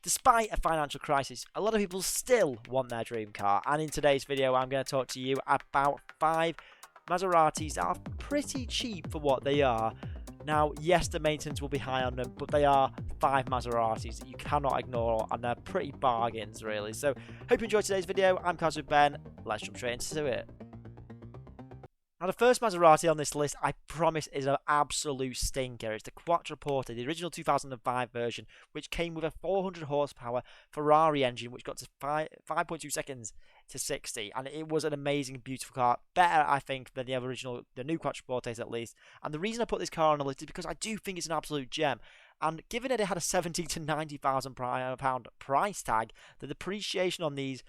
Despite a financial crisis, a lot of people still want their dream car, and in today's video I'm going to talk to you about 5 Maseratis that are pretty cheap for what they are. Now, yes, the maintenance will be high on them, but they are 5 Maseratis that you cannot ignore, and they're pretty bargains, really. So, hope you enjoyed today's video. I'm Cars with Ben. Let's jump straight into it. Now, the first Maserati on this list, I promise, is an absolute stinker. It's the QuattroPorte, the original 2005 version, which came with a 400 horsepower Ferrari engine, which got to 5.2 seconds to 60. And it was an amazing, beautiful car. Better, I think, than the new QuattroPortes at least. And the reason I put this car on the list is because I do think it's an absolute gem. And given that it had a £70,000 to £90,000 price tag, the depreciation on these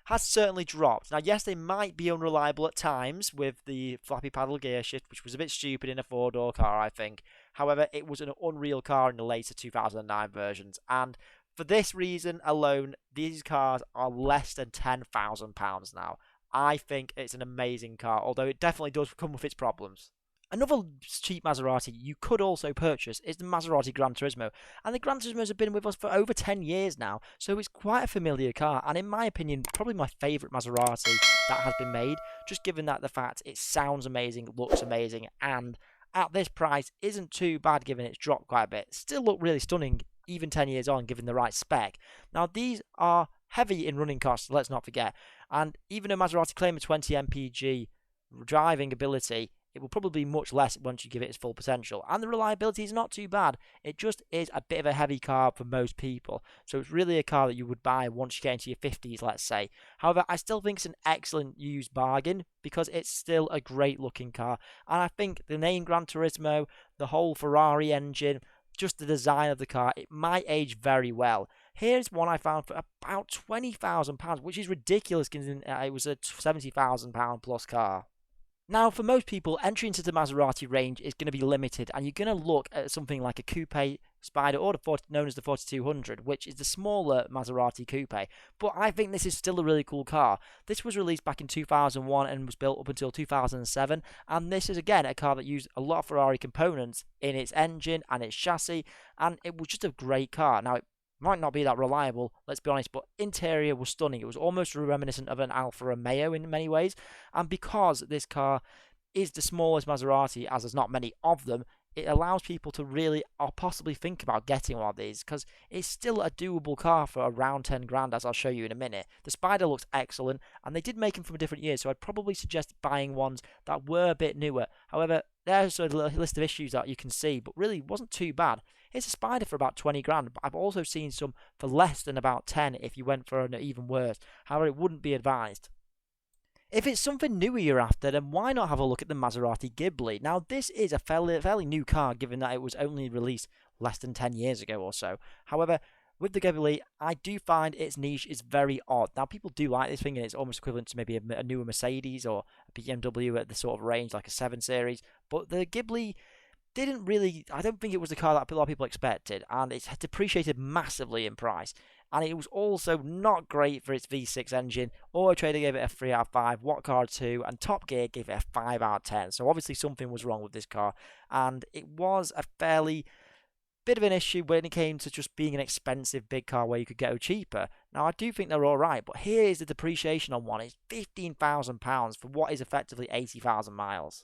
has certainly dropped. Now, yes, they might be unreliable at times with the flappy paddle gear shift, which was a bit stupid in a 4-door car, I think. However, it was an unreal car in the later 2009 versions. And for this reason alone, these cars are less than £10,000 now. I think it's an amazing car, although it definitely does come with its problems. Another cheap Maserati you could also purchase is the Maserati Gran Turismo, and the Gran Turismos have been with us for over 10 years now, so it's quite a familiar car, and in my opinion, probably my favourite Maserati that has been made, just given that the fact it sounds amazing, looks amazing, and at this price isn't too bad given it's dropped quite a bit. Still look really stunning, even 10 years on, given the right spec. Now, these are heavy in running costs, let's not forget, and even a Maserati claim of 20 mpg driving ability, it will probably be much less once you give it its full potential. And the reliability is not too bad. It just is a bit of a heavy car for most people. So it's really a car that you would buy once you get into your 50s, let's say. However, I still think it's an excellent used bargain because it's still a great looking car. And I think the name Gran Turismo, the whole Ferrari engine, just the design of the car, it might age very well. Here's one I found for about £20,000, which is ridiculous considering it was a £70,000 plus car. Now, for most people, entry into the Maserati range is going to be limited, and you're going to look at something like a Coupe Spider, or known as the 4200, which is the smaller Maserati Coupe. But I think this is still a really cool car. This was released back in 2001 and was built up until 2007, and this is, again, a car that used a lot of Ferrari components in its engine and its chassis, and it was just a great car. Now, it might not be that reliable, let's be honest, but interior was stunning. It was almost reminiscent of an Alfa Romeo in many ways, and because this car is the smallest Maserati, as there's not many of them, it allows people to really or possibly think about getting one of these, because it's still a doable car for around 10 grand, as I'll show you in a minute. The Spider looks excellent, and they did make them from a different year, so I'd probably suggest buying ones that were a bit newer. However, there's a list of issues that you can see, but really wasn't too bad. It's a Spider for about 20 grand, but I've also seen some for less than about 10 if you went for an even worse. However, it wouldn't be advised. If it's something newer you're after, then why not have a look at the Maserati Ghibli? Now, this is a fairly new car, given that it was only released less than 10 years ago or so. However, with the Ghibli, I do find its niche is very odd. Now, people do like this thing, and it's almost equivalent to maybe a newer Mercedes or a BMW at the sort of range, like a 7 Series. But the Ghibli didn't really, I don't think it was the car that a lot of people expected, and it's depreciated massively in price. And it was also not great for its V6 engine. Auto Trader gave it a 3 out of 5, What Car 2, and Top Gear gave it a 5 out of 10. So obviously something was wrong with this car, and it was a fairly bit of an issue when it came to just being an expensive big car where you could go cheaper. Now, I do think they're alright, but here is the depreciation on one. It's £15,000 for what is effectively 80,000 miles.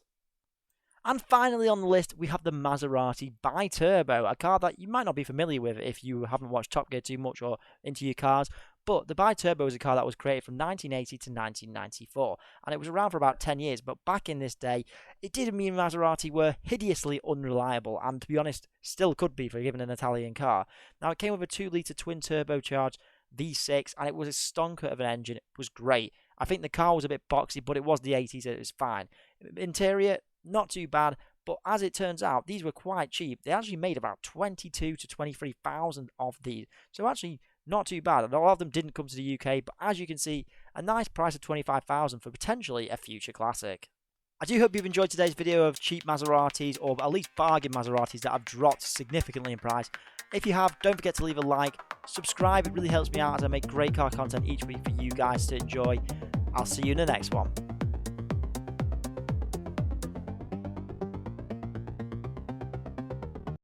And finally on the list, we have the Maserati BiTurbo, a car that you might not be familiar with if you haven't watched Top Gear too much or into your cars. But the BiTurbo is a car that was created from 1980 to 1994, and it was around for about 10 years. But back in this day, it did mean Maserati were hideously unreliable, and to be honest, still could be for given an Italian car. Now, it came with a 2-litre twin turbocharged V6, and it was a stonker of an engine. It was great. I think the car was a bit boxy, but it was the 80s, so it was fine. Interior, not too bad, but as it turns out, these were quite cheap. They actually made about 22 to 23,000 of these, so actually not too bad. And a lot of them didn't come to the UK, but as you can see, a nice price of 25,000 for potentially a future classic. I do hope you've enjoyed today's video of cheap Maseratis, or at least bargain Maseratis that have dropped significantly in price. If you have, don't forget to leave a like, subscribe, it really helps me out as I make great car content each week for you guys to enjoy. I'll see you in the next one.